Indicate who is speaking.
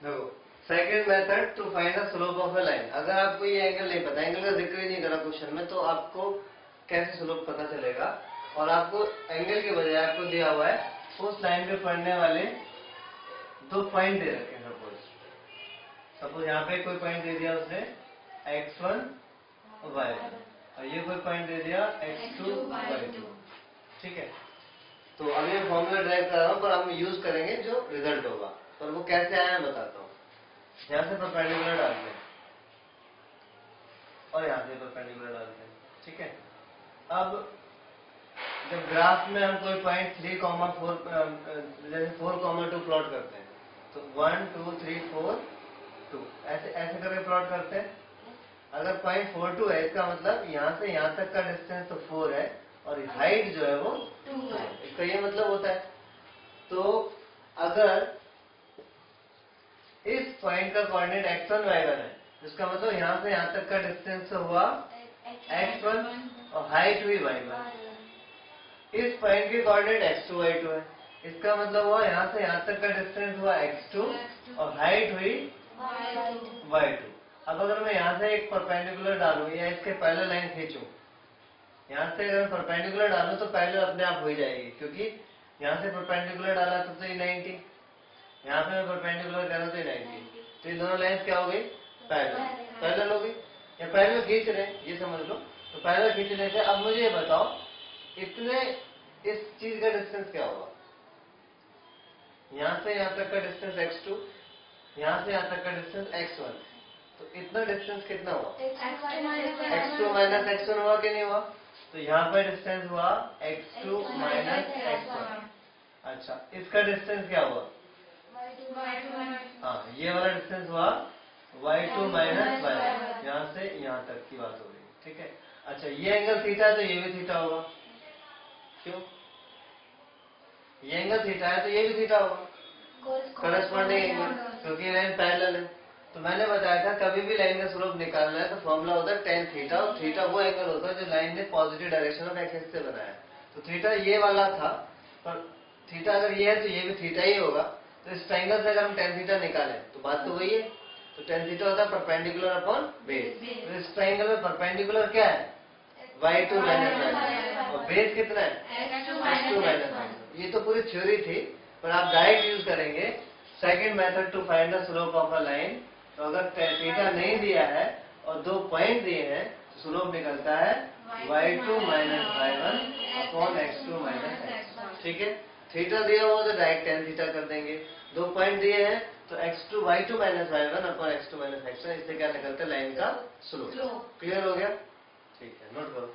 Speaker 1: देखो, second method to find the slope of a line. अगर आपको ये एंगल नहीं पता, एंगल का जिक्र ही नहीं करा क्वेश्चन में, तो आपको कैसे स्लोप पता चलेगा? और आपको एंगल के बजाय आपको दिया हुआ है उस लाइन पे पड़ने वाले दो पॉइंट दे रखे हैं। सपोज यहाँ पे कोई पॉइंट दे दिया उसने x1 और y1, और ये कोई पॉइंट दे दिया x2 y2। ठीक है, तो अब ये फॉर्मूला ड्राइव कर रहा हूँ, पर हम यूज करेंगे जो रिजल्ट होगा। पर वो कैसे आया मैं बताता हूँ। यहाँ से परपेंडिकुलर डालते हैं और यहाँ से परपेंडिकुलर डालते हैं। ठीक है, अब जब ग्राफ में हम कोई पॉइंट 3,4 जैसे 4,2 प्लॉट करते हैं, तो 1 2 3 4 2 ऐसे ऐसे करके प्लॉट करते हैं। अगर पॉइंट 4 2 है, इसका मतलब यहाँ से यहाँ तक का डिस्टेंस तो 4 है और हाइट जो है वो 2 है। इसका ये मतलब होता है। तो अगर इस पॉइंट का कोऑर्डिनेट x1 y1 है, इसका मतलब यहाँ से यहाँ तक का डिस्टेंस हुआ x1 और हाइट हुई y1। इस पॉइंट की कोऑर्डिनेट x2 y2 है, इसका मतलब हुआ यहाँ से यहाँ तक का डिस्टेंस हुआ x2 और हाइट हुई y2। अब अगर मैं यहाँ से एक परपेंडिकुलर डालूं या इसके पहले लाइन खींचूं, यहाँ से अगर परपेंडिकुलर डालूं तो पहले अपने आप हो ही जाएगी, क्योंकि यहाँ से परपेंडिकुलर डाला तो ये 90, यहाँ पे मैं परपेंडिकुलर करूँ तो 90, तो ये दोनों लाइन क्या हो गई? पैरेलल हो गई, या पैरेलल खींच रहे हैं, ये समझ लो। तो पैरेलल खींचने से अब मुझे ये बताओ, इतने इस चीज का डिस्टेंस क्या होगा? यहाँ से यहाँ तक का डिस्टेंस x2, यहाँ से यहाँ तक का डिस्टेंस x1, तो इतना डिस्टेंस कितना हुआ? x2 माइनस x1 हुआ कि नहीं हुआ? तो यहाँ पर डिस्टेंस हुआ x2 माइनस x1। अच्छा, इसका डिस्टेंस क्या हुआ? हाँ, ये वाला डिस्टेंस हुआ y2 माइनस y1। यहाँ से यहाँ तक की बात हो रही है। ठीक है, अच्छा ये एंगल थीटा है तो ये भी थीटा होगा। क्यों? ये एंगल थीटा है तो ये भी थीटा होगा, करस्पॉन्डिंग एंगल, क्योंकि लाइन पैरेलल है। तो मैंने बताया था कभी भी लाइन का स्लोप निकालना है तो फॉर्मूला होता है tan थीटा, और थीटा वो एंगल होता है जो लाइन ने पॉजिटिव डायरेक्शन ऑफ एक्सिस से बनाया। तो थीटा ये वाला था, पर थीटा अगर ये है तो ये भी थीटा ही होगा। तो इस ट्रायंगल से अगर हम tan थीटा निकालें तो बात तो वही है। तो tan थीटा होता है परपेंडिकुलर अपॉन बेस। तो इस ट्रायंगल में परपेंडिकुलर क्या है? y2 माइनस y1, और बेस कितना है? x2 minus y1। ये तो पूरी थ्योरी थी, पर आप डायरेक्ट यूज करेंगे second method to find the slope of a line. तो अगर थीटा नहीं दिया है और दो पॉइंट दिए हैं, तो स्लोप निकलता है y2 minus y1 upon x2 minus x1। ठीक है, थीटा दिया हुआ तो डायरेक्ट tan थीटा कर देंगे। दो पॉइंट दिए हैं तो y2 minus y1 upon x2 minus x1। इससे क्या निकलता है? लाइन का स्लोप। क्लियर हो गया? ठीक है, नोट करो।